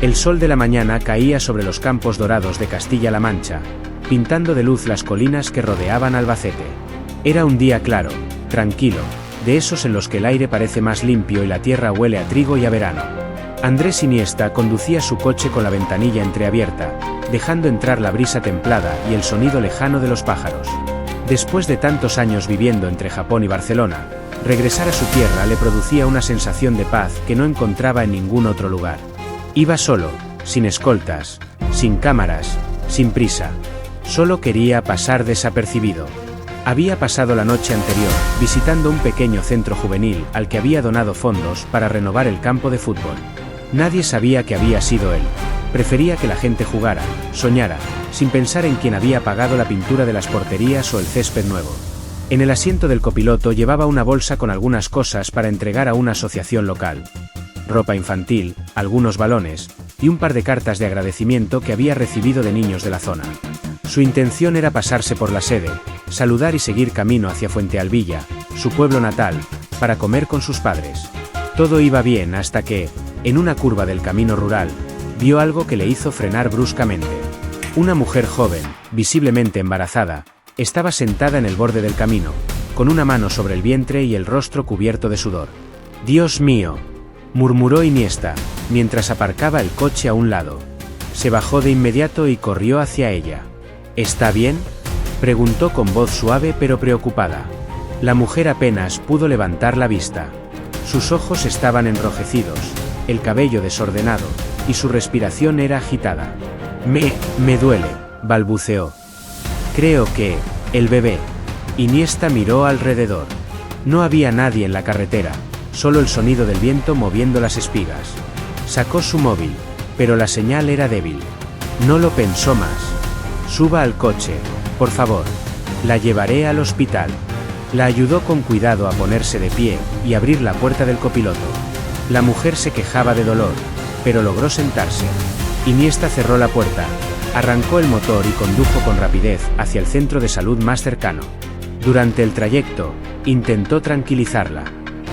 El sol de la mañana caía sobre los campos dorados de Castilla-La Mancha, pintando de luz las colinas que rodeaban Albacete. Era un día claro, tranquilo, de esos en los que el aire parece más limpio y la tierra huele a trigo y a verano. Andrés Iniesta conducía su coche con la ventanilla entreabierta, dejando entrar la brisa templada y el sonido lejano de los pájaros. Después de tantos años viviendo entre Japón y Barcelona, regresar a su tierra le producía una sensación de paz que no encontraba en ningún otro lugar. Iba solo, sin escoltas, sin cámaras, sin prisa. Solo quería pasar desapercibido. Había pasado la noche anterior, visitando un pequeño centro juvenil al que había donado fondos para renovar el campo de fútbol. Nadie sabía que había sido él. Prefería que la gente jugara, soñara, sin pensar en quién había pagado la pintura de las porterías o el césped nuevo. En el asiento del copiloto llevaba una bolsa con algunas cosas para entregar a una asociación local. Ropa infantil, algunos balones, y un par de cartas de agradecimiento que había recibido de niños de la zona. Su intención era pasarse por la sede, saludar y seguir camino hacia Fuentealbilla, su pueblo natal, para comer con sus padres. Todo iba bien hasta que, en una curva del camino rural, vio algo que le hizo frenar bruscamente. Una mujer joven, visiblemente embarazada, estaba sentada en el borde del camino, con una mano sobre el vientre y el rostro cubierto de sudor. «Dios mío», murmuró Iniesta, mientras aparcaba el coche a un lado. Se bajó de inmediato y corrió hacia ella. «¿Está bien?», preguntó con voz suave pero preocupada. La mujer apenas pudo levantar la vista. Sus ojos estaban enrojecidos, el cabello desordenado, y su respiración era agitada. Me duele», balbuceó. «Creo que, el bebé». Iniesta miró alrededor. No había nadie en la carretera, solo el sonido del viento moviendo las espigas. Sacó su móvil, pero la señal era débil. No lo pensó más. «Suba al coche, por favor. La llevaré al hospital». La ayudó con cuidado a ponerse de pie y abrir la puerta del copiloto. La mujer se quejaba de dolor, pero logró sentarse. Iniesta cerró la puerta, arrancó el motor y condujo con rapidez hacia el centro de salud más cercano. Durante el trayecto, intentó tranquilizarla.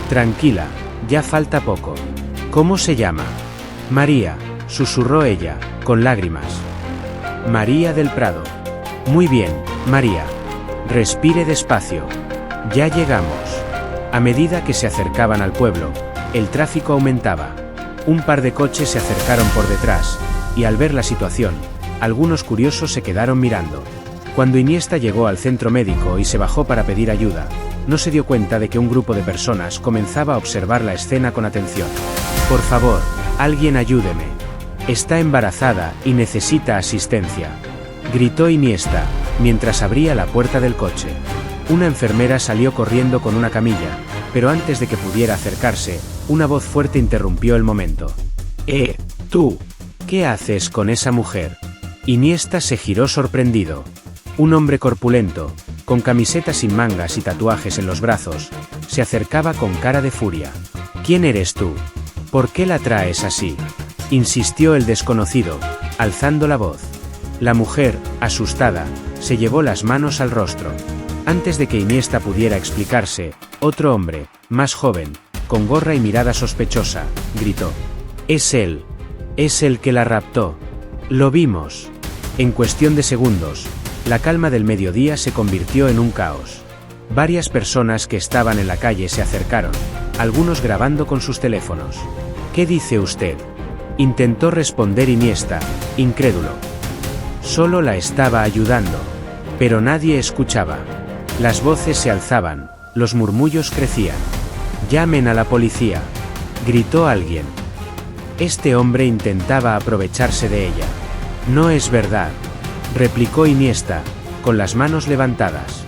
«Tranquila, ya falta poco». «¿Cómo se llama?». «María», susurró ella, con lágrimas. «María del Prado». «Muy bien, María. Respire despacio. Ya llegamos». A medida que se acercaban al pueblo, el tráfico aumentaba. Un par de coches se acercaron por detrás, y al ver la situación, algunos curiosos se quedaron mirando. Cuando Iniesta llegó al centro médico y se bajó para pedir ayuda, no se dio cuenta de que un grupo de personas comenzaba a observar la escena con atención. «Por favor, alguien ayúdeme. Está embarazada y necesita asistencia», gritó Iniesta, mientras abría la puerta del coche. Una enfermera salió corriendo con una camilla, pero antes de que pudiera acercarse, una voz fuerte interrumpió el momento. Tú, ¿qué haces con esa mujer?». Iniesta se giró sorprendido. Un hombre corpulento, con camiseta sin mangas y tatuajes en los brazos, se acercaba con cara de furia. «¿Quién eres tú? ¿Por qué la traes así?», insistió el desconocido, alzando la voz. La mujer, asustada, se llevó las manos al rostro. Antes de que Iniesta pudiera explicarse, otro hombre, más joven, con gorra y mirada sospechosa, gritó. «Es él. Es el que la raptó. Lo vimos». En cuestión de segundos, la calma del mediodía se convirtió en un caos. Varias personas que estaban en la calle se acercaron, algunos grabando con sus teléfonos. «¿Qué dice usted?», intentó responder Iniesta, incrédulo. Solo la estaba ayudando. Pero nadie escuchaba. Las voces se alzaban, los murmullos crecían. «Llamen a la policía», gritó alguien. Este hombre intentaba aprovecharse de ella. «No es verdad», replicó Iniesta, con las manos levantadas.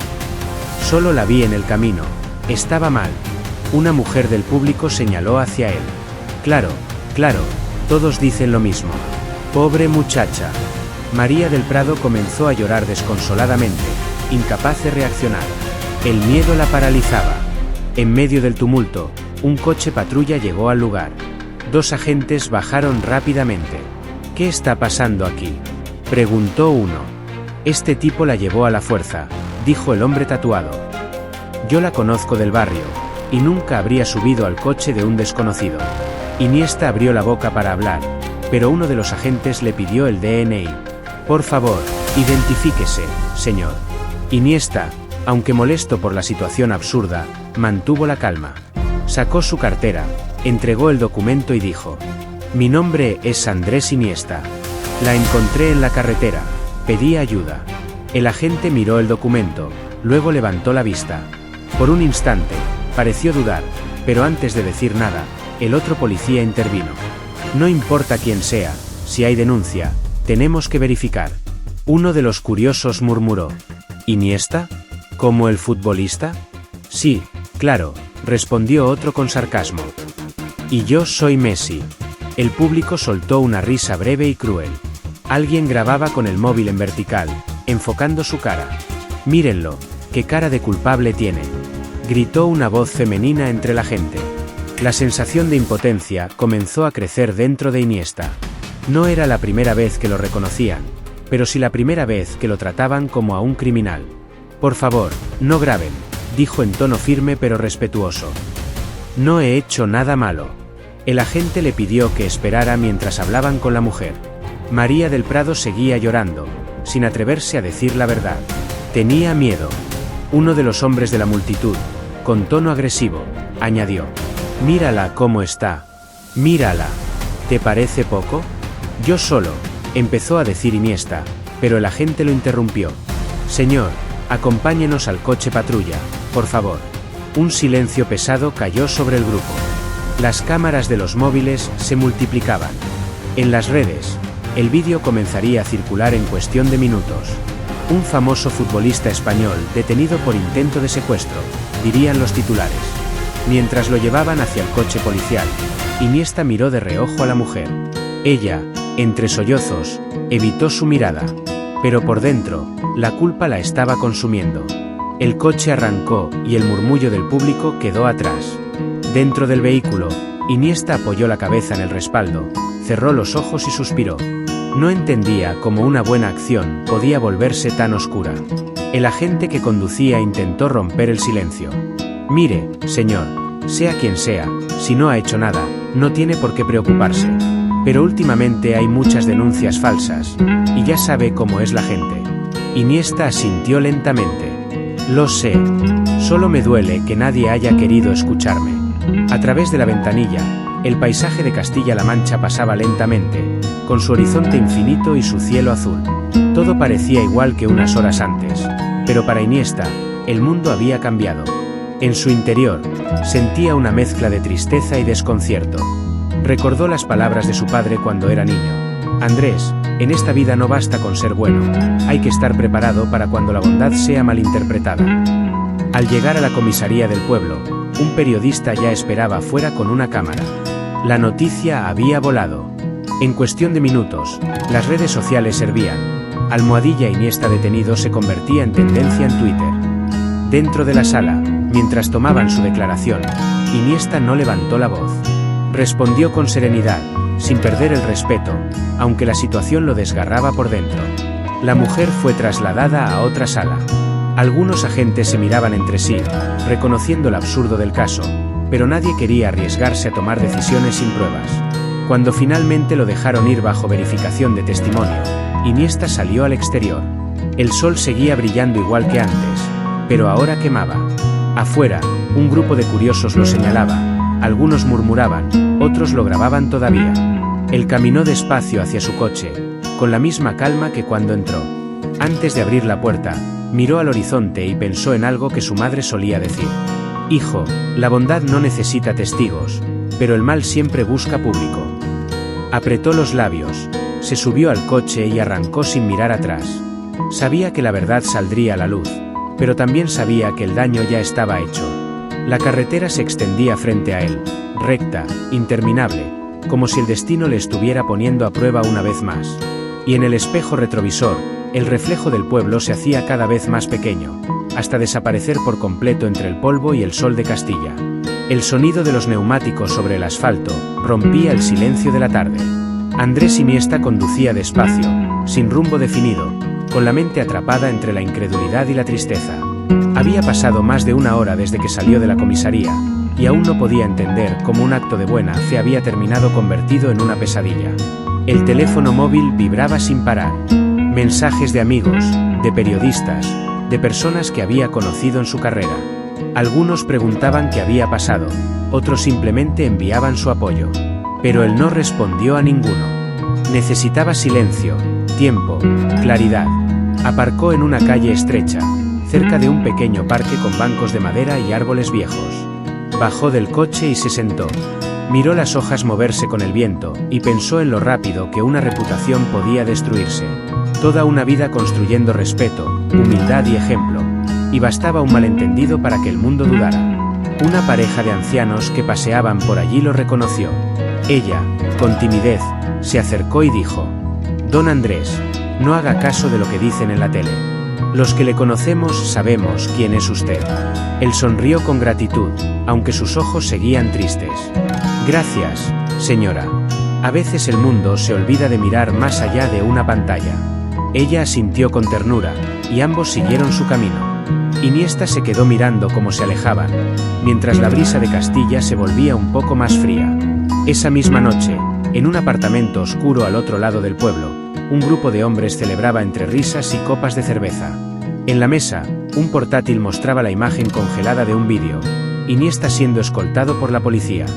«Solo la vi en el camino. Estaba mal». Una mujer del público señaló hacia él. «Claro, claro, todos dicen lo mismo. Pobre muchacha». María del Prado comenzó a llorar desconsoladamente, incapaz de reaccionar. El miedo la paralizaba. En medio del tumulto, un coche patrulla llegó al lugar. Dos agentes bajaron rápidamente. «¿Qué está pasando aquí?», preguntó uno. «Este tipo la llevó a la fuerza», dijo el hombre tatuado. «Yo la conozco del barrio, y nunca habría subido al coche de un desconocido». Iniesta abrió la boca para hablar, pero uno de los agentes le pidió el DNI. Por favor, identifíquese, señor. Iniesta, aunque molesto por la situación absurda, mantuvo la calma. Sacó su cartera, entregó el documento y dijo: mi nombre es Andrés Iniesta. La encontré en la carretera, pedí ayuda. El agente miró el documento, luego levantó la vista. Por un instante, pareció dudar, pero antes de decir nada, el otro policía intervino. No importa quién sea, si hay denuncia, tenemos que verificar. Uno de los curiosos murmuró: ¿Iniesta? ¿Como el futbolista? Sí, claro, respondió otro con sarcasmo. Y yo soy Messi. El público soltó una risa breve y cruel. Alguien grababa con el móvil en vertical, enfocando su cara. Mírenlo, qué cara de culpable tiene, gritó una voz femenina entre la gente. La sensación de impotencia comenzó a crecer dentro de Iniesta. No era la primera vez que lo reconocían, pero sí la primera vez que lo trataban como a un criminal. Por favor, no graben, dijo en tono firme pero respetuoso. No he hecho nada malo. El agente le pidió que esperara mientras hablaban con la mujer. María del Prado seguía llorando, sin atreverse a decir la verdad. Tenía miedo. Uno de los hombres de la multitud, con tono agresivo, añadió: mírala cómo está. Mírala. ¿Te parece poco? Yo solo, empezó a decir Iniesta, pero el agente lo interrumpió. Señor, acompáñenos al coche patrulla, por favor. Un silencio pesado cayó sobre el grupo. Las cámaras de los móviles se multiplicaban. En las redes, el vídeo comenzaría a circular en cuestión de minutos. Un famoso futbolista español detenido por intento de secuestro, dirían los titulares. Mientras lo llevaban hacia el coche policial, Iniesta miró de reojo a la mujer. Ella, entre sollozos, evitó su mirada. Pero por dentro, la culpa la estaba consumiendo. El coche arrancó y el murmullo del público quedó atrás. Dentro del vehículo, Iniesta apoyó la cabeza en el respaldo, cerró los ojos y suspiró. No entendía cómo una buena acción podía volverse tan oscura. El agente que conducía intentó romper el silencio. Mire, señor, sea quien sea, si no ha hecho nada, no tiene por qué preocuparse. Pero últimamente hay muchas denuncias falsas, y ya sabe cómo es la gente. Iniesta asintió lentamente. Lo sé. Solo me duele que nadie haya querido escucharme. A través de la ventanilla, el paisaje de Castilla-La Mancha pasaba lentamente, con su horizonte infinito y su cielo azul. Todo parecía igual que unas horas antes, pero para Iniesta, el mundo había cambiado. En su interior, sentía una mezcla de tristeza y desconcierto. Recordó las palabras de su padre cuando era niño. Andrés, en esta vida no basta con ser bueno, hay que estar preparado para cuando la bondad sea malinterpretada. Al llegar a la comisaría del pueblo, un periodista ya esperaba fuera con una cámara. La noticia había volado. En cuestión de minutos, las redes sociales hervían. Almohadilla Iniesta detenido se convertía en tendencia en Twitter. Dentro de la sala, mientras tomaban su declaración, Iniesta no levantó la voz. Respondió con serenidad, sin perder el respeto, aunque la situación lo desgarraba por dentro. La mujer fue trasladada a otra sala. Algunos agentes se miraban entre sí, reconociendo el absurdo del caso, pero nadie quería arriesgarse a tomar decisiones sin pruebas. Cuando finalmente lo dejaron ir bajo verificación de testimonio, Iniesta salió al exterior. El sol seguía brillando igual que antes, pero ahora quemaba. Afuera, un grupo de curiosos lo señalaba, algunos murmuraban, otros lo grababan todavía. Él caminó despacio hacia su coche, con la misma calma que cuando entró. Antes de abrir la puerta, miró al horizonte y pensó en algo que su madre solía decir. Hijo, la bondad no necesita testigos, pero el mal siempre busca público. Apretó los labios, se subió al coche y arrancó sin mirar atrás. Sabía que la verdad saldría a la luz, pero también sabía que el daño ya estaba hecho. La carretera se extendía frente a él, recta, interminable, como si el destino le estuviera poniendo a prueba una vez más. Y en el espejo retrovisor, el reflejo del pueblo se hacía cada vez más pequeño, hasta desaparecer por completo entre el polvo y el sol de Castilla. El sonido de los neumáticos sobre el asfalto rompía el silencio de la tarde. Andrés Iniesta conducía despacio, sin rumbo definido, con la mente atrapada entre la incredulidad y la tristeza. Había pasado más de una hora desde que salió de la comisaría, y aún no podía entender cómo un acto de buena fe había terminado convertido en una pesadilla. El teléfono móvil vibraba sin parar. Mensajes de amigos, de periodistas, de personas que había conocido en su carrera. Algunos preguntaban qué había pasado, otros simplemente enviaban su apoyo. Pero él no respondió a ninguno. Necesitaba silencio, tiempo, claridad. Aparcó en una calle estrecha, cerca de un pequeño parque con bancos de madera y árboles viejos. Bajó del coche y se sentó. Miró las hojas moverse con el viento, y pensó en lo rápido que una reputación podía destruirse. Toda una vida construyendo respeto, humildad y ejemplo. Y bastaba un malentendido para que el mundo dudara. Una pareja de ancianos que paseaban por allí lo reconoció. Ella, con timidez, se acercó y dijo: «Don Andrés, no haga caso de lo que dicen en la tele. Los que le conocemos sabemos quién es usted». Él sonrió con gratitud, aunque sus ojos seguían tristes. «Gracias, señora. A veces el mundo se olvida de mirar más allá de una pantalla». Ella asintió con ternura, y ambos siguieron su camino. Iniesta se quedó mirando cómo se alejaban, mientras la brisa de Castilla se volvía un poco más fría. Esa misma noche, en un apartamento oscuro al otro lado del pueblo, un grupo de hombres celebraba entre risas y copas de cerveza. En la mesa, un portátil mostraba la imagen congelada de un vídeo. Iniesta siendo escoltado por la policía.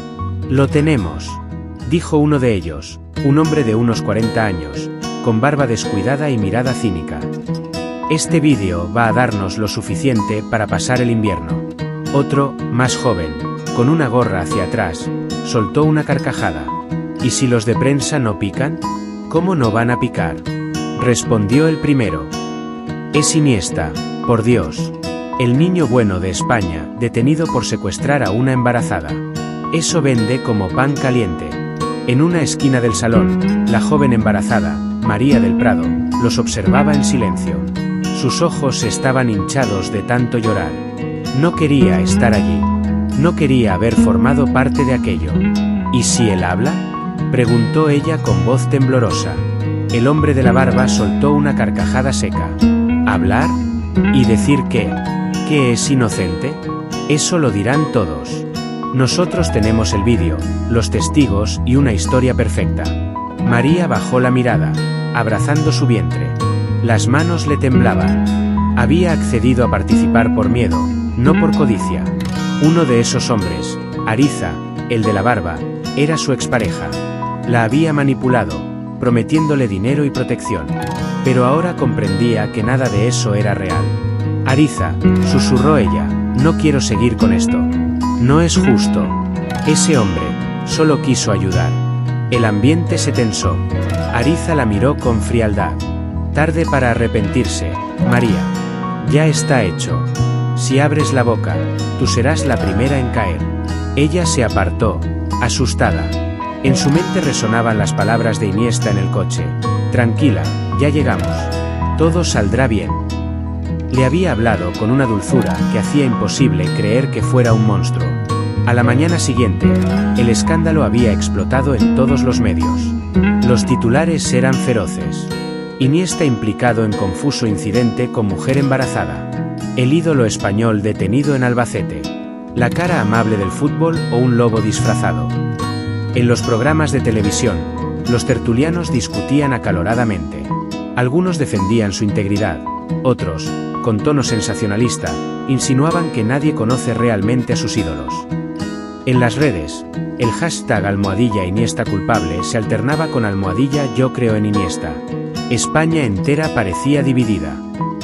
«Lo tenemos», dijo uno de ellos, un hombre de unos 40 años, con barba descuidada y mirada cínica. «Este vídeo va a darnos lo suficiente para pasar el invierno». Otro, más joven, con una gorra hacia atrás, soltó una carcajada. «¿Y si los de prensa no pican? ¿Cómo no van a picar?», respondió el primero. «Es Iniesta, por Dios. El niño bueno de España, detenido por secuestrar a una embarazada. Eso vende como pan caliente». En una esquina del salón, la joven embarazada, María del Prado, los observaba en silencio. Sus ojos estaban hinchados de tanto llorar. No quería estar allí. No quería haber formado parte de aquello. «¿Y si él habla?», preguntó ella con voz temblorosa. El hombre de la barba soltó una carcajada seca. «¿Hablar? ¿Y decir qué? ¿Que es inocente? Eso lo dirán todos. Nosotros tenemos el vídeo, los testigos y una historia perfecta». María bajó la mirada, abrazando su vientre. Las manos le temblaban. Había accedido a participar por miedo, no por codicia. Uno de esos hombres, Ariza, el de la barba, era su expareja. La había manipulado, prometiéndole dinero y protección. Pero ahora comprendía que nada de eso era real. «Ariza», susurró ella, «no quiero seguir con esto. No es justo. Ese hombre solo quiso ayudar». El ambiente se tensó. Ariza la miró con frialdad. «Tarde para arrepentirse, María. Ya está hecho. Si abres la boca, tú serás la primera en caer». Ella se apartó, asustada. En su mente resonaban las palabras de Iniesta en el coche. «Tranquila, ya llegamos. Todo saldrá bien». Le había hablado con una dulzura que hacía imposible creer que fuera un monstruo. A la mañana siguiente, el escándalo había explotado en todos los medios. Los titulares eran feroces. Iniesta implicado en confuso incidente con mujer embarazada. El ídolo español detenido en Albacete. La cara amable del fútbol o un lobo disfrazado. En los programas de televisión, los tertulianos discutían acaloradamente. Algunos defendían su integridad, otros, con tono sensacionalista, insinuaban que nadie conoce realmente a sus ídolos. En las redes, el hashtag #Iniesta culpable se alternaba con #Yo creo en Iniesta. España entera parecía dividida.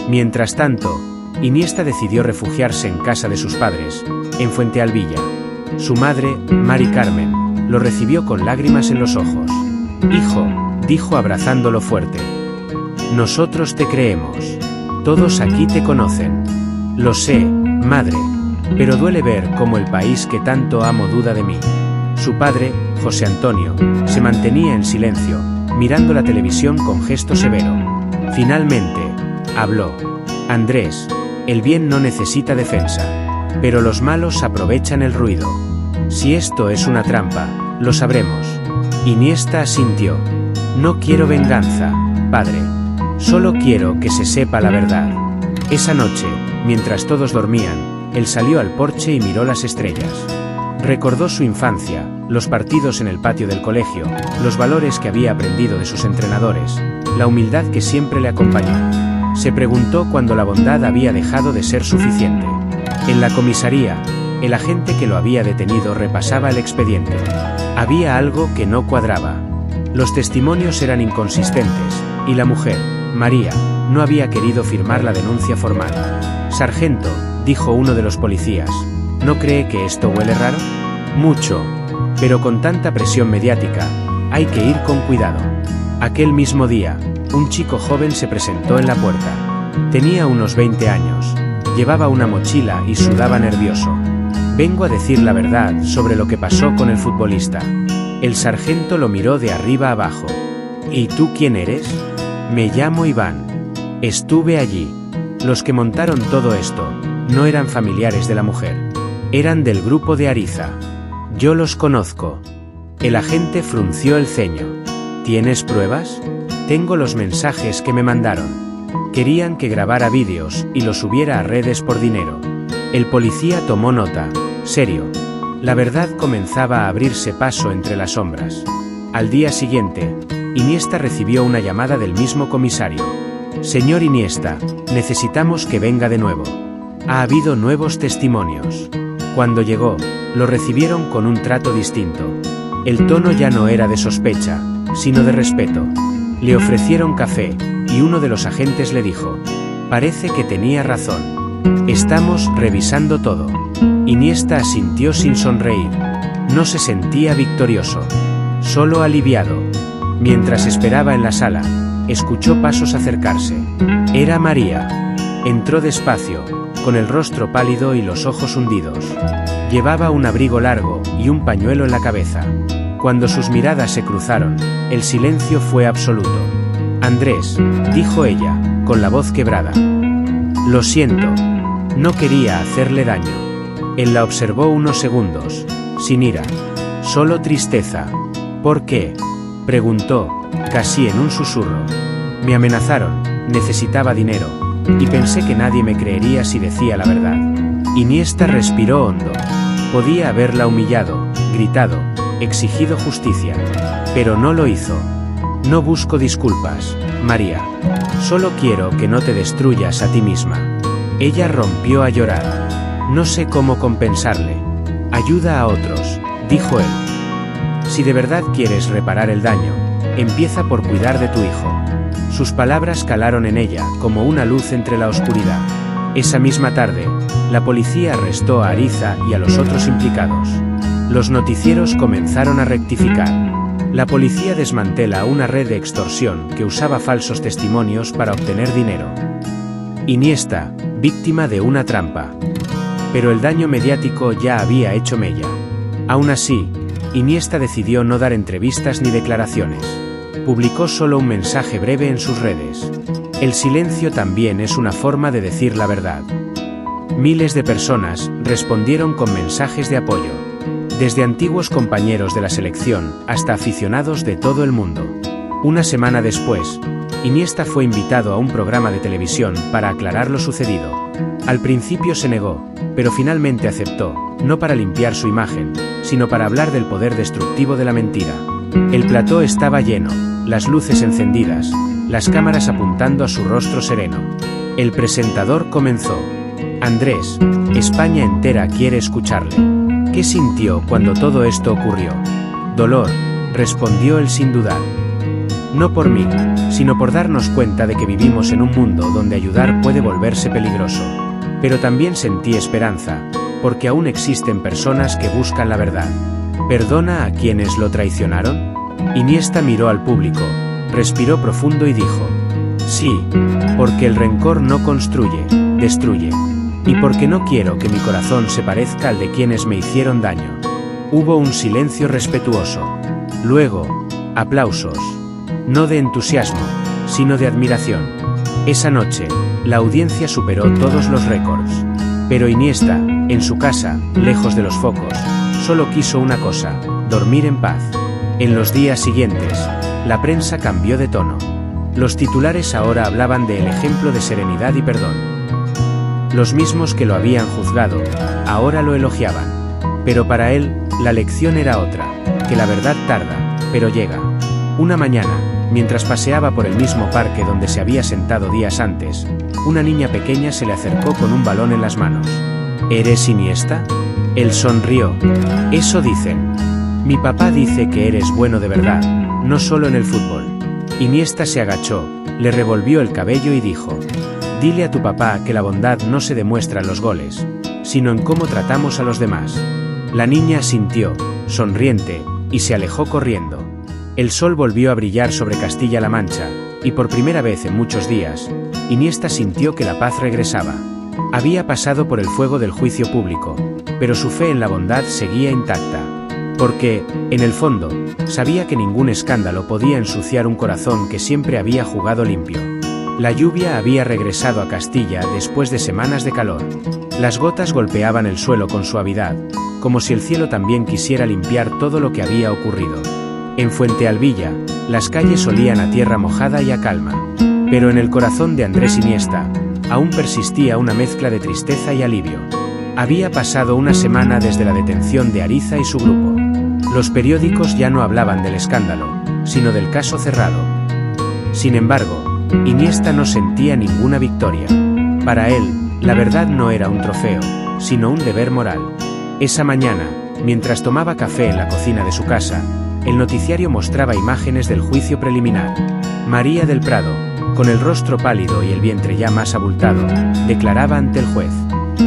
Mientras tanto, Iniesta decidió refugiarse en casa de sus padres, en Fuentealbilla. Su madre, Mari Carmen, lo recibió con lágrimas en los ojos. «Hijo», dijo abrazándolo fuerte. «Nosotros te creemos. Todos aquí te conocen». «Lo sé, madre. Pero duele ver cómo el país que tanto amo duda de mí». Su padre, José Antonio, se mantenía en silencio, mirando la televisión con gesto severo. Finalmente, habló. «Andrés, el bien no necesita defensa. Pero los malos aprovechan el ruido. Si esto es una trampa, lo sabremos». Iniesta asintió. «No quiero venganza, padre. Solo quiero que se sepa la verdad». Esa noche, mientras todos dormían, él salió al porche y miró las estrellas. Recordó su infancia, los partidos en el patio del colegio, los valores que había aprendido de sus entrenadores, la humildad que siempre le acompañó. Se preguntó cuándo la bondad había dejado de ser suficiente. En la comisaría, el agente que lo había detenido repasaba el expediente. Había algo que no cuadraba. Los testimonios eran inconsistentes, y la mujer, María, no había querido firmar la denuncia formal. «Sargento», dijo uno de los policías, ¿no cree que esto huele raro? Mucho. Pero con tanta presión mediática, hay que ir con cuidado. Aquel mismo día, un chico joven se presentó en la puerta. Tenía unos 20 años. Llevaba una mochila y sudaba nervioso. «Vengo a decir la verdad sobre lo que pasó con el futbolista». El sargento lo miró de arriba abajo. «¿Y tú quién eres?» «Me llamo Iván. Estuve allí». Los que montaron todo esto no eran familiares de la mujer. Eran del grupo de Ariza. «Yo los conozco». El agente frunció el ceño. «¿Tienes pruebas?» «Tengo los mensajes que me mandaron. Querían que grabara vídeos y los subiera a redes por dinero». El policía tomó nota. Serio. La verdad comenzaba a abrirse paso entre las sombras. Al día siguiente, Iniesta recibió una llamada del mismo comisario. «Señor Iniesta, necesitamos que venga de nuevo. Ha habido nuevos testimonios». Cuando llegó, lo recibieron con un trato distinto. El tono ya no era de sospecha, sino de respeto. Le ofrecieron café, y uno de los agentes le dijo: «Parece que tenía razón. Estamos revisando todo». Iniesta asintió sin sonreír. No se sentía victorioso, solo aliviado. Mientras esperaba en la sala, escuchó pasos acercarse. Era María. Entró despacio, con el rostro pálido y los ojos hundidos. Llevaba un abrigo largo y un pañuelo en la cabeza. Cuando sus miradas se cruzaron, el silencio fue absoluto. «Andrés», dijo ella, con la voz quebrada. «Lo siento. No quería hacerle daño». Él la observó unos segundos, sin ira, solo tristeza. «¿Por qué?», preguntó, casi en un susurro. «Me amenazaron, necesitaba dinero, y pensé que nadie me creería si decía la verdad». Iniesta respiró hondo. Podía haberla humillado, gritado, exigido justicia, pero no lo hizo. «No busco disculpas, María. Solo quiero que no te destruyas a ti misma». Ella rompió a llorar. «No sé cómo compensarle. Ayuda a otros», dijo él. «Si de verdad quieres reparar el daño, empieza por cuidar de tu hijo». Sus palabras calaron en ella como una luz entre la oscuridad. Esa misma tarde, la policía arrestó a Ariza y a los otros implicados. Los noticieros comenzaron a rectificar. La policía desmantela una red de extorsión que usaba falsos testimonios para obtener dinero. Iniesta, víctima de una trampa. Pero el daño mediático ya había hecho mella. Aún así, Iniesta decidió no dar entrevistas ni declaraciones. Publicó solo un mensaje breve en sus redes. El silencio también es una forma de decir la verdad. Miles de personas respondieron con mensajes de apoyo. Desde antiguos compañeros de la selección hasta aficionados de todo el mundo. Una semana después, Iniesta fue invitado a un programa de televisión para aclarar lo sucedido. Al principio se negó, pero finalmente aceptó, no para limpiar su imagen, sino para hablar del poder destructivo de la mentira. El plató estaba lleno, las luces encendidas, las cámaras apuntando a su rostro sereno. El presentador comenzó. «Andrés, España entera quiere escucharle. ¿Qué sintió cuando todo esto ocurrió?» «Dolor», respondió él sin dudar. «No por mí, sino por darnos cuenta de que vivimos en un mundo donde ayudar puede volverse peligroso. Pero también sentí esperanza, porque aún existen personas que buscan la verdad». «¿Perdona a quienes lo traicionaron?» Iniesta miró al público, respiró profundo y dijo: «Sí, porque el rencor no construye, destruye. Y porque no quiero que mi corazón se parezca al de quienes me hicieron daño». Hubo un silencio respetuoso. Luego, aplausos. No de entusiasmo, sino de admiración. Esa noche, la audiencia superó todos los récords. Pero Iniesta, en su casa, lejos de los focos, solo quiso una cosa: dormir en paz. En los días siguientes, la prensa cambió de tono. Los titulares ahora hablaban de el ejemplo de serenidad y perdón. Los mismos que lo habían juzgado, ahora lo elogiaban. Pero para él, la lección era otra, que la verdad tarda, pero llega. Una mañana, mientras paseaba por el mismo parque donde se había sentado días antes, una niña pequeña se le acercó con un balón en las manos. ¿Eres Iniesta? Él sonrió. Eso dicen. Mi papá dice que eres bueno de verdad, no solo en el fútbol. Iniesta se agachó, le revolvió el cabello y dijo: dile a tu papá que la bondad no se demuestra en los goles, sino en cómo tratamos a los demás. La niña asintió, sonriente, y se alejó corriendo. El sol volvió a brillar sobre Castilla-La Mancha, y por primera vez en muchos días, Iniesta sintió que la paz regresaba. Había pasado por el fuego del juicio público, pero su fe en la bondad seguía intacta. Porque, en el fondo, sabía que ningún escándalo podía ensuciar un corazón que siempre había jugado limpio. La lluvia había regresado a Castilla después de semanas de calor. Las gotas golpeaban el suelo con suavidad, como si el cielo también quisiera limpiar todo lo que había ocurrido. En Fuentealbilla, las calles olían a tierra mojada y a calma. Pero en el corazón de Andrés Iniesta, aún persistía una mezcla de tristeza y alivio. Había pasado una semana desde la detención de Ariza y su grupo. Los periódicos ya no hablaban del escándalo, sino del caso cerrado. Sin embargo, Iniesta no sentía ninguna victoria. Para él, la verdad no era un trofeo, sino un deber moral. Esa mañana, mientras tomaba café en la cocina de su casa, el noticiario mostraba imágenes del juicio preliminar. María del Prado, con el rostro pálido y el vientre ya más abultado, declaraba ante el juez.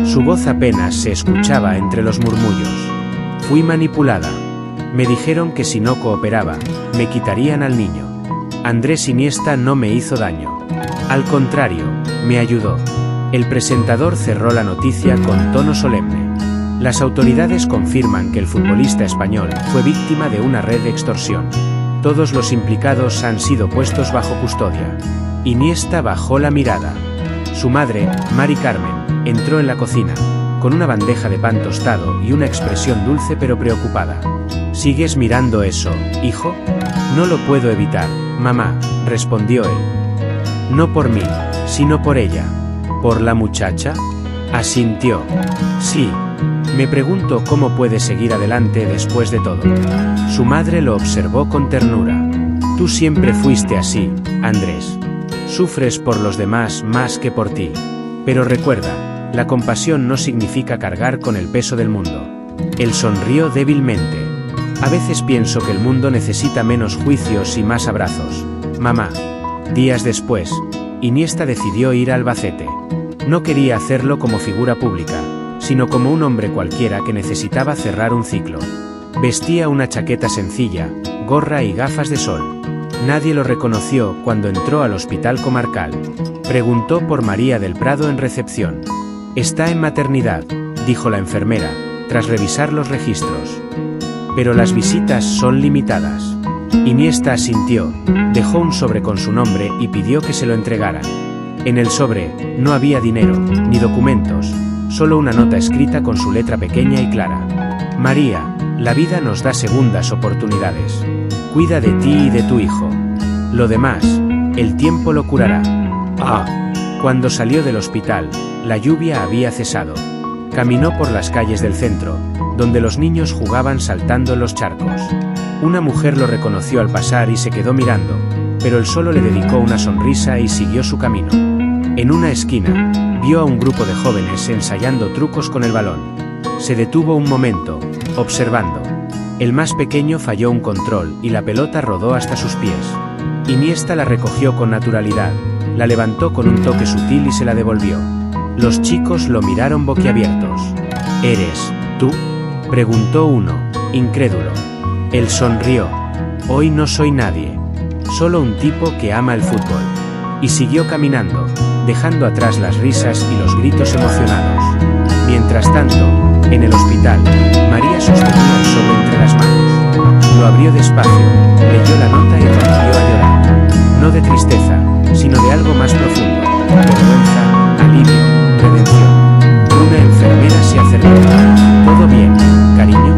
Su voz apenas se escuchaba entre los murmullos. Fui manipulada. Me dijeron que si no cooperaba, me quitarían al niño. Andrés Iniesta no me hizo daño. Al contrario, me ayudó. El presentador cerró la noticia con tono solemne. Las autoridades confirman que el futbolista español fue víctima de una red de extorsión. Todos los implicados han sido puestos bajo custodia. Iniesta bajó la mirada. Su madre, Mari Carmen, entró en la cocina, con una bandeja de pan tostado y una expresión dulce pero preocupada. ¿Sigues mirando eso, hijo? No lo puedo evitar, mamá, respondió él. No por mí, sino por ella. ¿Por la muchacha? Asintió. Sí. Me pregunto cómo puede seguir adelante después de todo. Su madre lo observó con ternura. Tú siempre fuiste así, Andrés. Sufres por los demás más que por ti. Pero recuerda, la compasión no significa cargar con el peso del mundo. Él sonrió débilmente. A veces pienso que el mundo necesita menos juicios y más abrazos, mamá. Días después, Iniesta decidió ir a Albacete. No quería hacerlo como figura pública, sino como un hombre cualquiera que necesitaba cerrar un ciclo. Vestía una chaqueta sencilla, gorra y gafas de sol. Nadie lo reconoció cuando entró al hospital comarcal. Preguntó por María del Prado en recepción. Está en maternidad, dijo la enfermera, tras revisar los registros. Pero las visitas son limitadas. Iniesta asintió, dejó un sobre con su nombre y pidió que se lo entregaran. En el sobre, no había dinero, ni documentos, solo una nota escrita con su letra pequeña y clara. María, la vida nos da segundas oportunidades. Cuida de ti y de tu hijo. Lo demás, el tiempo lo curará. Cuando salió del hospital, la lluvia había cesado. Caminó por las calles del centro, donde los niños jugaban saltando en los charcos. Una mujer lo reconoció al pasar y se quedó mirando, pero él solo le dedicó una sonrisa y siguió su camino. En una esquina, vio a un grupo de jóvenes ensayando trucos con el balón. Se detuvo un momento, observando. El más pequeño falló un control y la pelota rodó hasta sus pies. Iniesta la recogió con naturalidad, la levantó con un toque sutil y se la devolvió. Los chicos lo miraron boquiabiertos. ¿Eres tú?, preguntó uno, incrédulo. Él sonrió. Hoy no soy nadie. Solo un tipo que ama el fútbol. Y siguió caminando, dejando atrás las risas y los gritos emocionados. Mientras tanto, en el hospital, María sostenía el sobre entre las manos. Lo abrió despacio, leyó la nota y rompió a llorar. No de tristeza, sino de algo más profundo. Vergüenza, alivio, redención. Una enfermera se acercó. ¿Todo bien, cariño?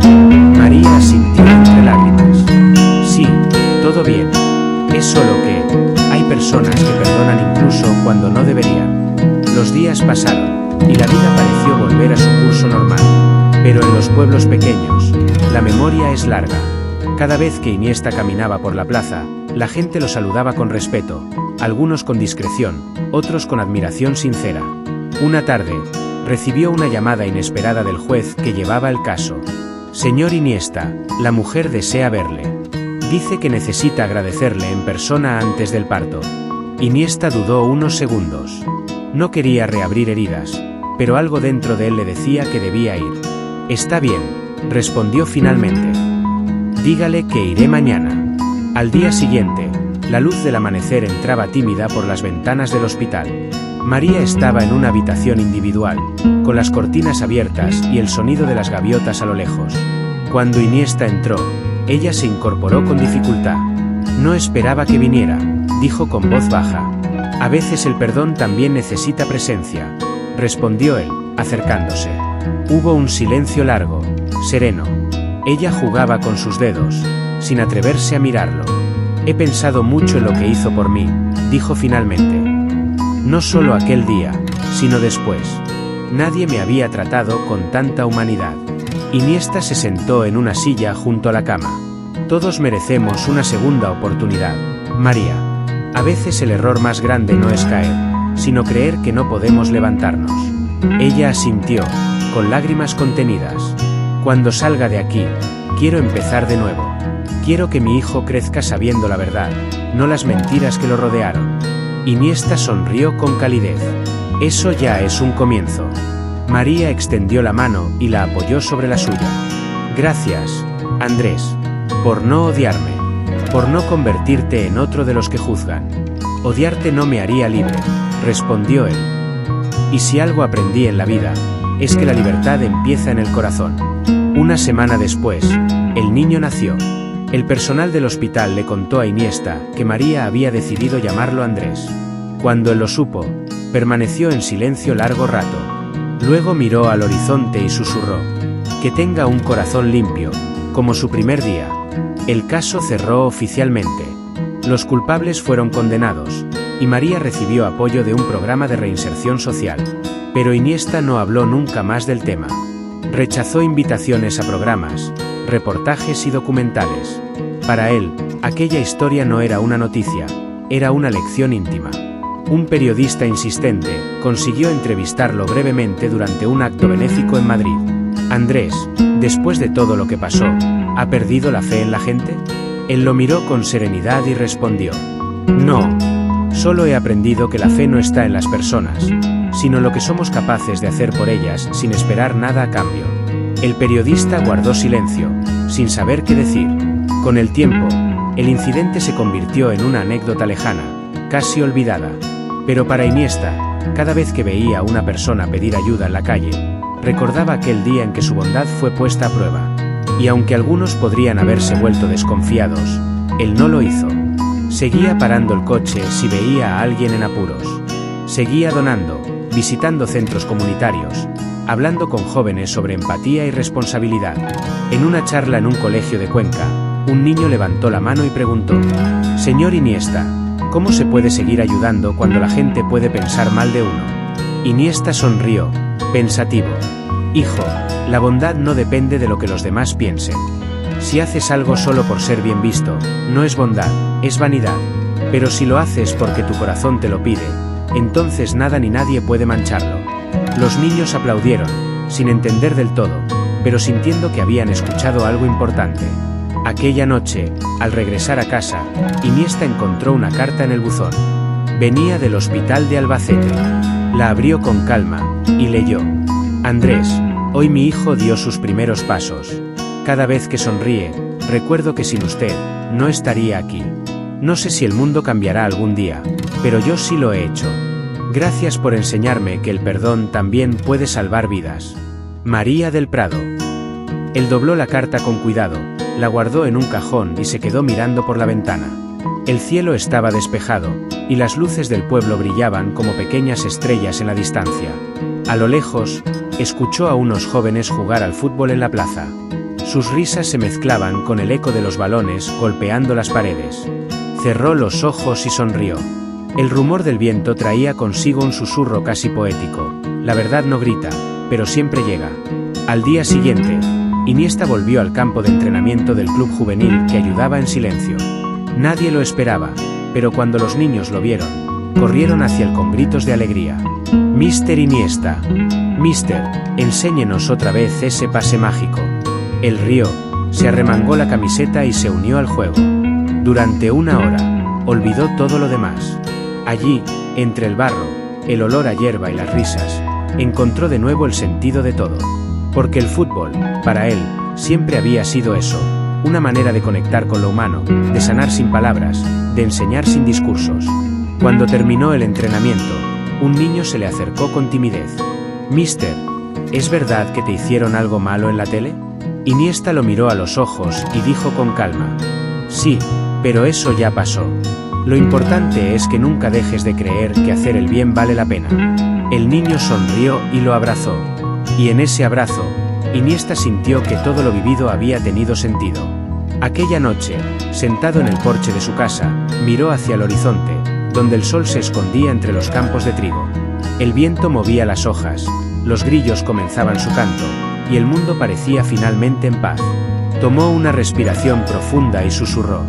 María asintió entre lágrimas. Sí, todo bien. Es solo que hay personas que perdonan incluso cuando no deberían. Los días pasaron, y la vida pareció volver a su curso normal. Pero en los pueblos pequeños, la memoria es larga. Cada vez que Iniesta caminaba por la plaza, la gente lo saludaba con respeto, algunos con discreción, otros con admiración sincera. Una tarde, recibió una llamada inesperada del juez que llevaba el caso. Señor Iniesta, la mujer desea verle. Dice que necesita agradecerle en persona antes del parto. Iniesta dudó unos segundos. No quería reabrir heridas, pero algo dentro de él le decía que debía ir. Está bien, respondió finalmente. Dígale que iré mañana. Al día siguiente, la luz del amanecer entraba tímida por las ventanas del hospital. María estaba en una habitación individual, con las cortinas abiertas y el sonido de las gaviotas a lo lejos. Cuando Iniesta entró, ella se incorporó con dificultad. No esperaba que viniera, dijo con voz baja. A veces el perdón también necesita presencia, respondió él, acercándose. Hubo un silencio largo, sereno. Ella jugaba con sus dedos, sin atreverse a mirarlo. He pensado mucho en lo que hizo por mí, dijo finalmente. No solo aquel día, sino después. Nadie me había tratado con tanta humanidad. Iniesta se sentó en una silla junto a la cama. Todos merecemos una segunda oportunidad, María. A veces el error más grande no es caer, sino creer que no podemos levantarnos. Ella asintió, con lágrimas contenidas. Cuando salga de aquí, quiero empezar de nuevo. Quiero que mi hijo crezca sabiendo la verdad, no las mentiras que lo rodearon. Iniesta sonrió con calidez. Eso ya es un comienzo. María extendió la mano y la apoyó sobre la suya. Gracias, Andrés, por no odiarme, por no convertirte en otro de los que juzgan. Odiarte no me haría libre, respondió él. Y si algo aprendí en la vida, es que la libertad empieza en el corazón. Una semana después, el niño nació. El personal del hospital le contó a Iniesta que María había decidido llamarlo Andrés. Cuando él lo supo, permaneció en silencio largo rato. Luego miró al horizonte y susurró: que tenga un corazón limpio, como su primer día. El caso cerró oficialmente. Los culpables fueron condenados, y María recibió apoyo de un programa de reinserción social. Pero Iniesta no habló nunca más del tema. Rechazó invitaciones a programas, reportajes y documentales. Para él, aquella historia no era una noticia, era una lección íntima. Un periodista insistente consiguió entrevistarlo brevemente durante un acto benéfico en Madrid. Andrés, después de todo lo que pasó, ¿ha perdido la fe en la gente? Él lo miró con serenidad y respondió: no, solo he aprendido que la fe no está en las personas, sino lo que somos capaces de hacer por ellas sin esperar nada a cambio. El periodista guardó silencio, sin saber qué decir. Con el tiempo, el incidente se convirtió en una anécdota lejana, casi olvidada. Pero para Iniesta, cada vez que veía a una persona pedir ayuda en la calle, recordaba aquel día en que su bondad fue puesta a prueba. Y aunque algunos podrían haberse vuelto desconfiados, él no lo hizo. Seguía parando el coche si veía a alguien en apuros. Seguía donando, visitando centros comunitarios, hablando con jóvenes sobre empatía y responsabilidad. En una charla en un colegio de Cuenca, un niño levantó la mano y preguntó: «Señor Iniesta, ¿cómo se puede seguir ayudando cuando la gente puede pensar mal de uno?». Iniesta sonrió, pensativo. «Hijo, la bondad no depende de lo que los demás piensen. Si haces algo solo por ser bien visto, no es bondad, es vanidad. Pero si lo haces porque tu corazón te lo pide, entonces nada ni nadie puede mancharlo». Los niños aplaudieron, sin entender del todo, pero sintiendo que habían escuchado algo importante. Aquella noche, al regresar a casa, Iniesta encontró una carta en el buzón. Venía del hospital de Albacete. La abrió con calma, y leyó: «Andrés, hoy mi hijo dio sus primeros pasos. Cada vez que sonríe, recuerdo que sin usted, no estaría aquí. No sé si el mundo cambiará algún día, pero yo sí lo he hecho. Gracias por enseñarme que el perdón también puede salvar vidas. María del Prado». Él dobló la carta con cuidado, la guardó en un cajón y se quedó mirando por la ventana. El cielo estaba despejado, y las luces del pueblo brillaban como pequeñas estrellas en la distancia. A lo lejos, escuchó a unos jóvenes jugar al fútbol en la plaza. Sus risas se mezclaban con el eco de los balones golpeando las paredes. Cerró los ojos y sonrió. El rumor del viento traía consigo un susurro casi poético: «La verdad no grita, pero siempre llega». Al día siguiente, Iniesta volvió al campo de entrenamiento del club juvenil que ayudaba en silencio. Nadie lo esperaba, pero cuando los niños lo vieron, corrieron hacia él con gritos de alegría. «Mister Iniesta. Mister, enséñenos otra vez ese pase mágico». Él rió, se arremangó la camiseta y se unió al juego. Durante una hora, olvidó todo lo demás. Allí, entre el barro, el olor a hierba y las risas, encontró de nuevo el sentido de todo. Porque el fútbol, para él, siempre había sido eso, una manera de conectar con lo humano, de sanar sin palabras, de enseñar sin discursos. Cuando terminó el entrenamiento, un niño se le acercó con timidez. «Mister, ¿es verdad que te hicieron algo malo en la tele?». Iniesta lo miró a los ojos y dijo con calma: «Sí, pero eso ya pasó. Lo importante es que nunca dejes de creer que hacer el bien vale la pena». El niño sonrió y lo abrazó. Y en ese abrazo, Iniesta sintió que todo lo vivido había tenido sentido. Aquella noche, sentado en el porche de su casa, miró hacia el horizonte, donde el sol se escondía entre los campos de trigo. El viento movía las hojas, los grillos comenzaban su canto, y el mundo parecía finalmente en paz. Tomó una respiración profunda y susurró: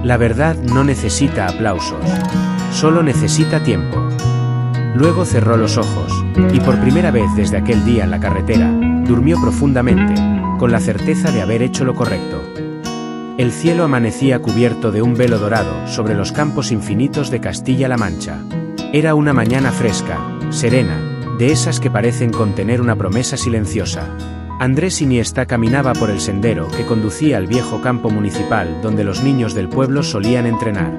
«La verdad no necesita aplausos, solo necesita tiempo». Luego cerró los ojos, y por primera vez desde aquel día en la carretera, durmió profundamente, con la certeza de haber hecho lo correcto. El cielo amanecía cubierto de un velo dorado sobre los campos infinitos de Castilla-La Mancha. Era una mañana fresca, serena, de esas que parecen contener una promesa silenciosa. Andrés Iniesta caminaba por el sendero que conducía al viejo campo municipal donde los niños del pueblo solían entrenar.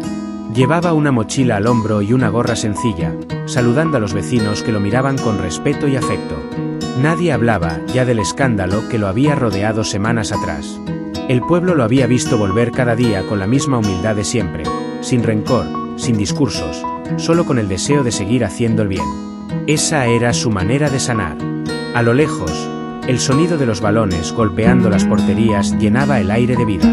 Llevaba una mochila al hombro y una gorra sencilla, saludando a los vecinos que lo miraban con respeto y afecto. Nadie hablaba ya del escándalo que lo había rodeado semanas atrás. El pueblo lo había visto volver cada día con la misma humildad de siempre, sin rencor, sin discursos, solo con el deseo de seguir haciendo el bien. Esa era su manera de sanar. A lo lejos, el sonido de los balones golpeando las porterías llenaba el aire de vida.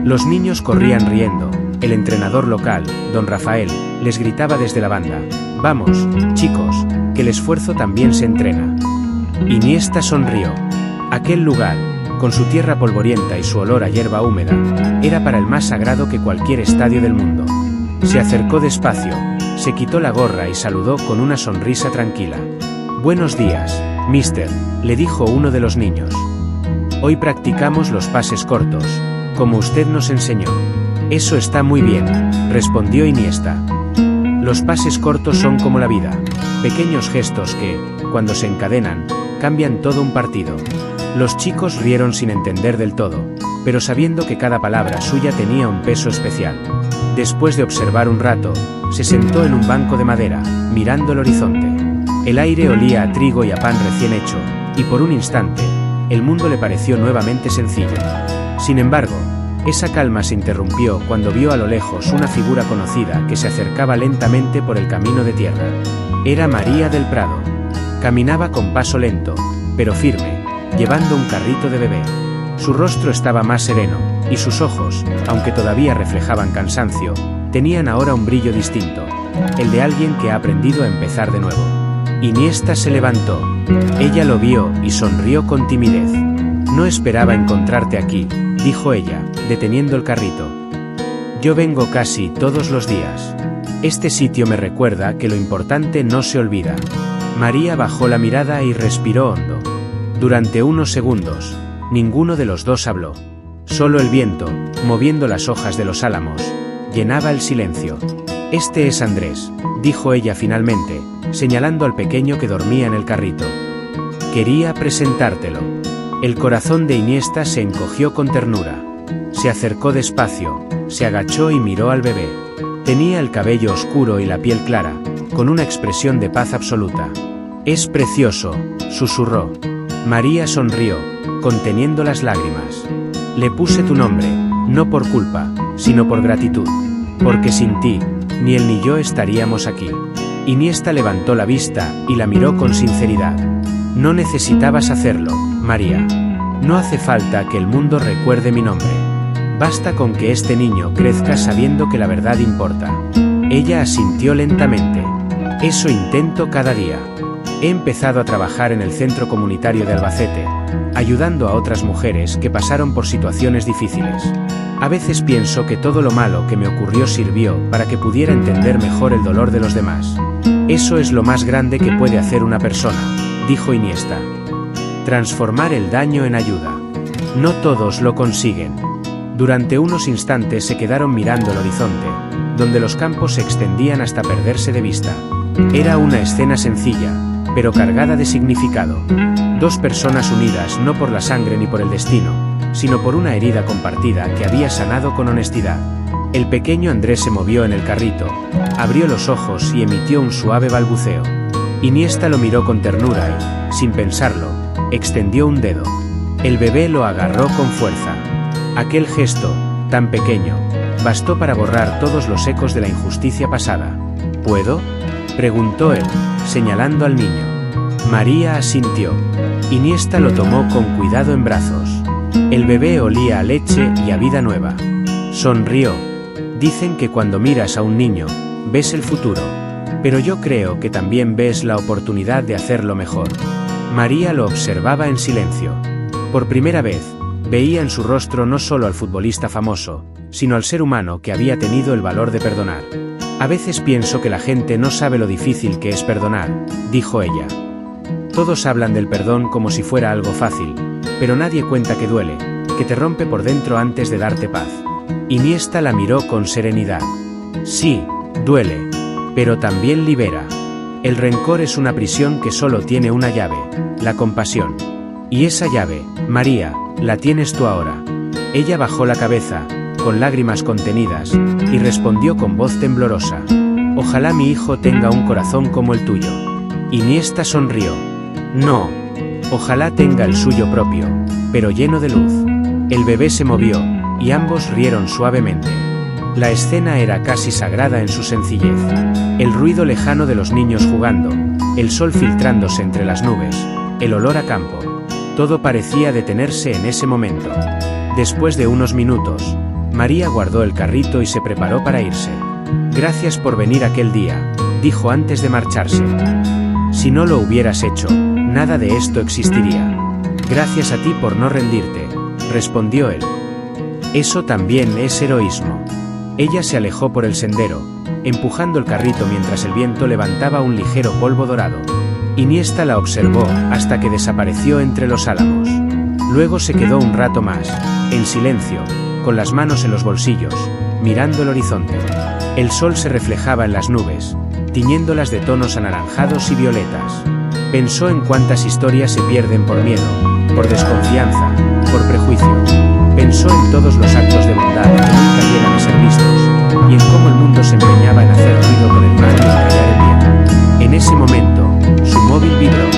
Los niños corrían riendo. El entrenador local, don Rafael, les gritaba desde la banda: «Vamos, chicos, que el esfuerzo también se entrena». Iniesta sonrió. Aquel lugar, con su tierra polvorienta y su olor a hierba húmeda, era para él más sagrado que cualquier estadio del mundo. Se acercó despacio, se quitó la gorra y saludó con una sonrisa tranquila. «Buenos días, mister», le dijo uno de los niños. «Hoy practicamos los pases cortos, como usted nos enseñó». «Eso está muy bien», respondió Iniesta. Los pases cortos son como la vida, pequeños gestos que, cuando se encadenan, cambian todo un partido. Los chicos rieron sin entender del todo, pero sabiendo que cada palabra suya tenía un peso especial. Después de observar un rato, se sentó en un banco de madera, mirando el horizonte. El aire olía a trigo y a pan recién hecho, y por un instante, el mundo le pareció nuevamente sencillo. Sin embargo, esa calma se interrumpió cuando vio a lo lejos una figura conocida que se acercaba lentamente por el camino de tierra. Era María del Prado. Caminaba con paso lento, pero firme, llevando un carrito de bebé. Su rostro estaba más sereno, y sus ojos, aunque todavía reflejaban cansancio, tenían ahora un brillo distinto, el de alguien que ha aprendido a empezar de nuevo. Iniesta se levantó. Ella lo vio y sonrió con timidez. «No esperaba encontrarte aquí», dijo ella, deteniendo el carrito. «Yo vengo casi todos los días. Este sitio me recuerda que lo importante no se olvida». María bajó la mirada y respiró hondo. Durante unos segundos, ninguno de los dos habló. Solo el viento, moviendo las hojas de los álamos, llenaba el silencio. «Este es Andrés», dijo ella finalmente, señalando al pequeño que dormía en el carrito. «Quería presentártelo». El corazón de Iniesta se encogió con ternura. Se acercó despacio, se agachó y miró al bebé. Tenía el cabello oscuro y la piel clara, con una expresión de paz absoluta. «Es precioso», susurró. María sonrió, conteniendo las lágrimas. «Le puse tu nombre, no por culpa, sino por gratitud. Porque sin ti, ni él ni yo estaríamos aquí». Iniesta levantó la vista y la miró con sinceridad. «No necesitabas hacerlo, María. No hace falta que el mundo recuerde mi nombre. Basta con que este niño crezca sabiendo que la verdad importa». Ella asintió lentamente. «Eso intento cada día». He empezado a trabajar en el centro comunitario de Albacete, ayudando a otras mujeres que pasaron por situaciones difíciles. A veces pienso que todo lo malo que me ocurrió sirvió para que pudiera entender mejor el dolor de los demás. Eso es lo más grande que puede hacer una persona, dijo Iniesta. Transformar el daño en ayuda. No todos lo consiguen. Durante unos instantes se quedaron mirando el horizonte, donde los campos se extendían hasta perderse de vista. Era una escena sencilla, pero cargada de significado. Dos personas unidas no por la sangre ni por el destino, sino por una herida compartida que había sanado con honestidad. El pequeño Andrés se movió en el carrito, abrió los ojos y emitió un suave balbuceo. Iniesta lo miró con ternura y, sin pensarlo, extendió un dedo. El bebé lo agarró con fuerza. Aquel gesto, tan pequeño, bastó para borrar todos los ecos de la injusticia pasada. ¿Puedo?, preguntó él, señalando al niño. María asintió. Iniesta lo tomó con cuidado en brazos. El bebé olía a leche y a vida nueva. Sonrió. Dicen que cuando miras a un niño, ves el futuro. Pero yo creo que también ves la oportunidad de hacerlo mejor. María lo observaba en silencio. Por primera vez, veía en su rostro no solo al futbolista famoso, sino al ser humano que había tenido el valor de perdonar. A veces pienso que la gente no sabe lo difícil que es perdonar, dijo ella. Todos hablan del perdón como si fuera algo fácil, pero nadie cuenta que duele, que te rompe por dentro antes de darte paz. Iniesta la miró con serenidad. Sí, duele, pero también libera. El rencor es una prisión que solo tiene una llave, la compasión. Y esa llave, María, la tienes tú ahora. Ella bajó la cabeza, con lágrimas contenidas, y respondió con voz temblorosa. Ojalá mi hijo tenga un corazón como el tuyo. Iniesta sonrió. No, ojalá tenga el suyo propio, pero lleno de luz. El bebé se movió, y ambos rieron suavemente. La escena era casi sagrada en su sencillez. El ruido lejano de los niños jugando, el sol filtrándose entre las nubes, el olor a campo. Todo parecía detenerse en ese momento. Después de unos minutos, María guardó el carrito y se preparó para irse. Gracias por venir aquel día, dijo antes de marcharse. Si no lo hubieras hecho, nada de esto existiría. Gracias a ti por no rendirte, respondió él. Eso también es heroísmo. Ella se alejó por el sendero, empujando el carrito mientras el viento levantaba un ligero polvo dorado. Iniesta la observó hasta que desapareció entre los álamos. Luego se quedó un rato más, en silencio, con las manos en los bolsillos, mirando el horizonte. El sol se reflejaba en las nubes, tiñéndolas de tonos anaranjados y violetas. Pensó en cuántas historias se pierden por miedo, por desconfianza, por prejuicio. Pensó en todos los actos de bondad que nunca llegan a ser vistos, y en cómo el mundo se empeñaba en hacer ruido con el mal y callar el bien. En ese momento, su móvil vibró.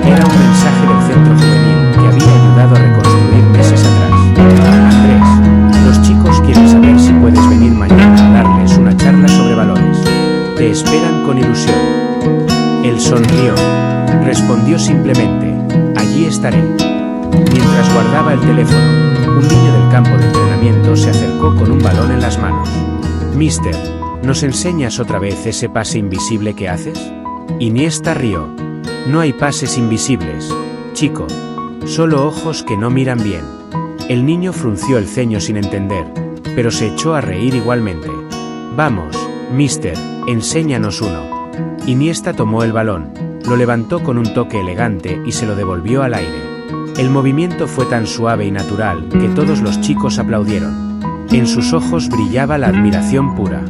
Era un mensaje del centro juvenil que había ayudado a reconstruir meses atrás. Andrés, los chicos quieren saber si puedes venir mañana a darles una charla sobre valores. Te esperan con ilusión. Él sonrió. Respondió simplemente, allí estaré. Mientras guardaba el teléfono, un niño del campo de entrenamiento se acercó con un balón en las manos. Mister, ¿nos enseñas otra vez ese pase invisible que haces? Iniesta rió. No hay pases invisibles, chico. Solo ojos que no miran bien. El niño frunció el ceño sin entender, pero se echó a reír igualmente. Vamos, mister, enséñanos uno. Iniesta tomó el balón, lo levantó con un toque elegante y se lo devolvió al aire. El movimiento fue tan suave y natural que todos los chicos aplaudieron. En sus ojos brillaba la admiración pura.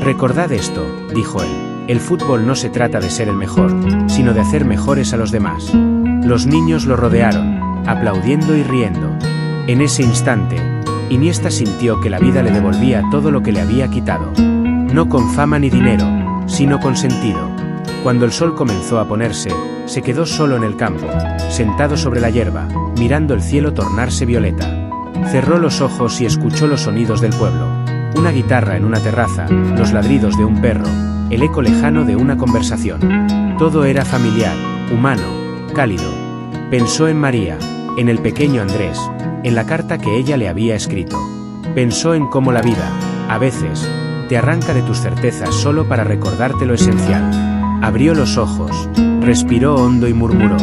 Recordad esto, dijo él. El fútbol no se trata de ser el mejor, sino de hacer mejores a los demás. Los niños lo rodearon, aplaudiendo y riendo. En ese instante, Iniesta sintió que la vida le devolvía todo lo que le había quitado. No con fama ni dinero, sino con sentido. Cuando el sol comenzó a ponerse, se quedó solo en el campo, sentado sobre la hierba, mirando el cielo tornarse violeta. Cerró los ojos y escuchó los sonidos del pueblo. Una guitarra en una terraza, los ladridos de un perro, el eco lejano de una conversación. Todo era familiar, humano, cálido. Pensó en María, en el pequeño Andrés, en la carta que ella le había escrito. Pensó en cómo la vida, a veces, te arranca de tus certezas solo para recordarte lo esencial. Abrió los ojos, respiró hondo y murmuró: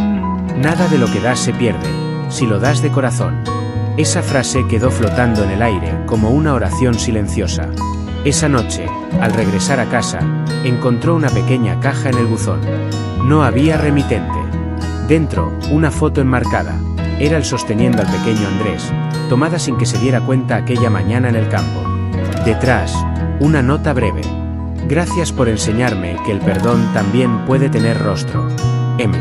«Nada de lo que das se pierde, si lo das de corazón». Esa frase quedó flotando en el aire como una oración silenciosa. Esa noche, al regresar a casa, encontró una pequeña caja en el buzón. No había remitente. Dentro, una foto enmarcada. Era él sosteniendo al pequeño Andrés, tomada sin que se diera cuenta aquella mañana en el campo. Detrás, una nota breve: «Gracias por enseñarme que el perdón también puede tener rostro. M».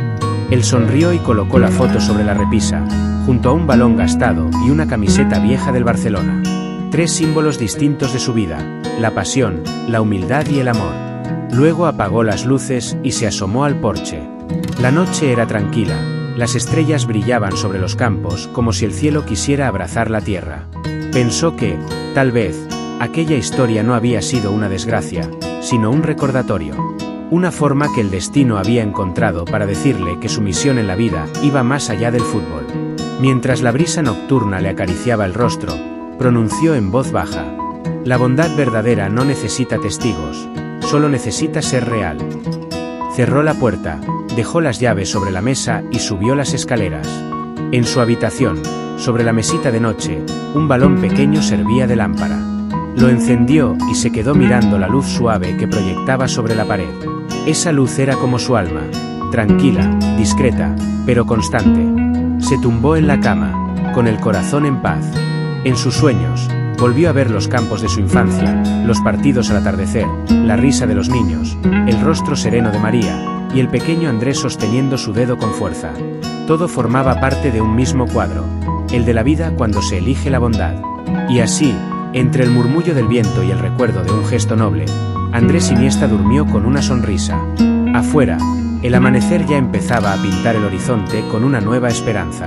Él sonrió y colocó la foto sobre la repisa, junto a un balón gastado y una camiseta vieja del Barcelona. 3 símbolos distintos de su vida: la pasión, la humildad y el amor. Luego apagó las luces y se asomó al porche. La noche era tranquila, las estrellas brillaban sobre los campos como si el cielo quisiera abrazar la tierra. Pensó que, tal vez, aquella historia no había sido una desgracia, sino un recordatorio. Una forma que el destino había encontrado para decirle que su misión en la vida iba más allá del fútbol. Mientras la brisa nocturna le acariciaba el rostro, pronunció en voz baja: «La bondad verdadera no necesita testigos, solo necesita ser real». Cerró la puerta, dejó las llaves sobre la mesa y subió las escaleras. En su habitación, sobre la mesita de noche, un balón pequeño servía de lámpara. Lo encendió y se quedó mirando la luz suave que proyectaba sobre la pared. Esa luz era como su alma, tranquila, discreta, pero constante. Se tumbó en la cama, con el corazón en paz. En sus sueños, volvió a ver los campos de su infancia, los partidos al atardecer, la risa de los niños, el rostro sereno de María, y el pequeño Andrés sosteniendo su dedo con fuerza. Todo formaba parte de un mismo cuadro, el de la vida cuando se elige la bondad. Y así, entre el murmullo del viento y el recuerdo de un gesto noble, Andrés Iniesta durmió con una sonrisa. Afuera, el amanecer ya empezaba a pintar el horizonte con una nueva esperanza.